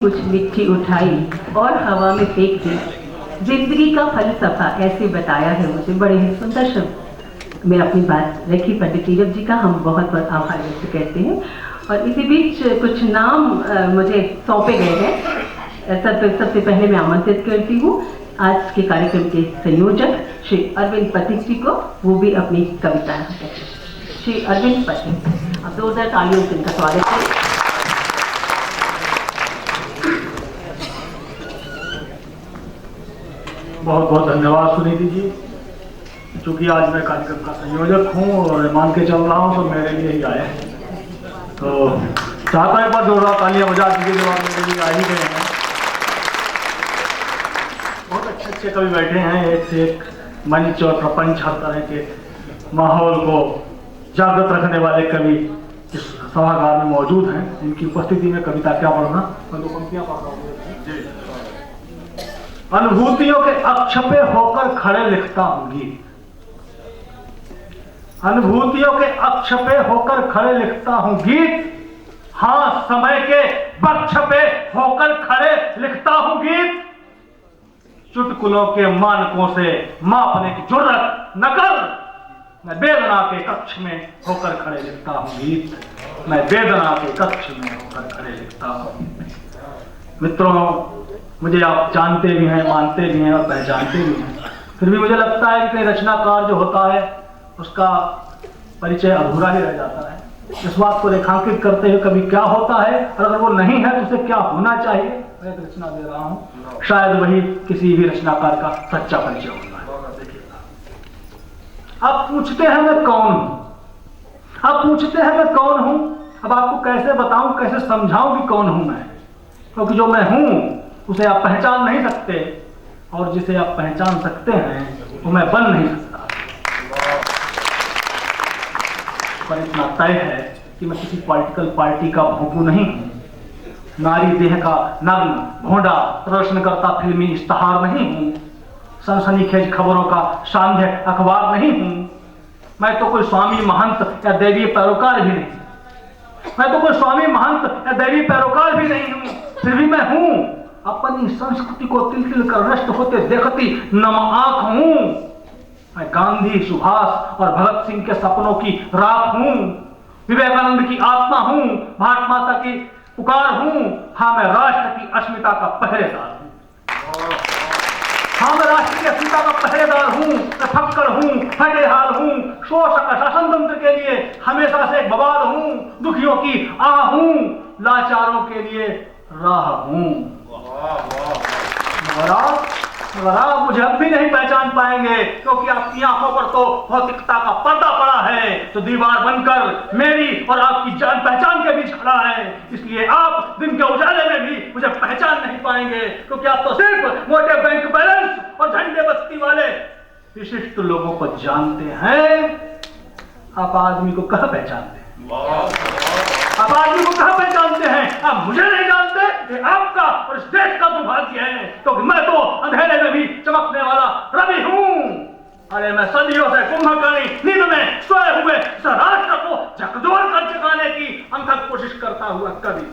कुछ मिट्टी उठाई और हवा में फेंक दी। जिंदगी का फलसफा ऐसे बताया है मुझे, बड़े ही सुंदर शब्द में अपनी बात रखी पंडित नीरज जी का हम बहुत बहुत आभार व्यक्त करते हैं। और इसी बीच कुछ नाम मुझे सौंपे गए हैं। सबसे पहले मैं आमंत्रित करती हूँ आज के कार्यक्रम के संयोजक श्री अरविंद पथिक जी को, वो भी अपनी कविता है। श्री अरविंद पथिक, अब 2000 तालियों से इनका स्वागत है। बहुत बहुत धन्यवाद सुनीति जी। चूंकि आज मैं कार्यक्रम का संयोजक हूँ और मान के चल रहा हूँ तो मेरे लिए ही आए हैं, तो चाहता हूँ एक बार जोरदार तालियां बजा दीजिए जो आप मेरे लिए आ ही गए हैं। बहुत अच्छे अच्छे कवि बैठे हैं, एक से एक मंच और प्रपंच हर तरह के माहौल को जागृत रखने वाले कवि इस सभागार में मौजूद हैं। इनकी उपस्थिति में कविता क्या पढ़ना, मैं दो पंक्तियां पढ़ रहा हूँ। अनुभूतियों के अक्षपे होकर खड़े लिखता हूँ गीत, अनुभूतियों के अक्षपे होकर खड़े लिखता हूँ गीत, हाँ समय के वक्ष पे होकर खड़े लिखता हूँ गीत, चुटकुलों के मानकों से मापने की जुर्रत न कर, मैं वेदना के कक्ष में होकर खड़े लिखता हूँ गीत, मैं वेदना के कक्ष में होकर खड़े लिखता हूँ। मित्रों, मुझे आप जानते भी हैं, मानते भी हैं और पहचानते भी हैं, फिर भी मुझे लगता है कि रचनाकार जो होता है उसका परिचय अधूरा ही रह जाता है। इस बात को रेखांकित करते हुए कभी क्या होता है और अगर वो नहीं है तो उसे क्या होना चाहिए, मैं एक रचना दे रहा हूँ, शायद वही किसी भी रचनाकार का सच्चा परिचय होता है। देखिएगा, आप पूछते हैं मैं कौन हूँ, आप पूछते हैं मैं कौन हूँ, अब आपको कैसे बताऊं, कैसे समझाऊं कि कौन हूं मैं, क्योंकि जो मैं हूं उसे आप पहचान नहीं सकते और जिसे आप पहचान सकते हैं वो मैं बन नहीं सकता। पर इतना तय है कि मैं किसी पॉलिटिकल पार्टी का भोंपू नहीं हूं, नारी देह का नग्न भोंडा प्रदर्शन करता फिल्मी इश्तहार नहीं हूं, सनसनीखेज खबरों का सांध्य अखबार नहीं हूं, मैं तो कोई स्वामी महंत या देवी पैरोकार भी नहीं, मैं तो कोई स्वामी महंत या देवी पैरोकार भी नहीं हूं, फिर भी मैं हूं, अपनी संस्कृति को तिल तिल कर नष्ट होते देखती नम आंख हूं, मैं गांधी, सुभाष और भगत सिंह के सपनों की राख हूं, विवेकानंद की आत्मा हूं, भारत माता की पुकार हूं, हाँ मैं राष्ट्र की अस्मिता का पहरेदार हूं, हाँ मैं राष्ट्र की अस्मिता का पहरेदार हूं, मैं फक्कड़ हूं, फटे हाल हूं, शोषक शासन तंत्र के लिए हमेशा से एक बवाल हूं, दुखियों की आह हूं, लाचारों के लिए राह हूं। मगर आप मुझे अब भी नहीं पहचान पाएंगे क्योंकि आपकी आंखों पर तो भौतिकता का पर्दा पड़ा है, तो दीवार बनकर मेरी और आपकी जान पहचान के बीच खड़ा है, इसलिए आप दिन के उजाले में भी मुझे पहचान नहीं पाएंगे क्योंकि आप तो सिर्फ मोटे बैंक बैलेंस और झंडे बस्ती वाले विशिष्ट लोगों को जानते हैं। आप आदमी को कहाँ पहचानते हैं, आप आदमी को कहाँ पहचानते हैं, आप मुझे नहीं जानते, ये आपका और इस देश का दुर्भाग्य है क्योंकि मैं तो अंधेरे में भी चमकने वाला रवि हूं। अरे मैं सदियों से कुंभकर्णी नींद में सोए हुए राष्ट्र को झकझोर कर जगाने की अंथक कोशिश करता हुआ कवि।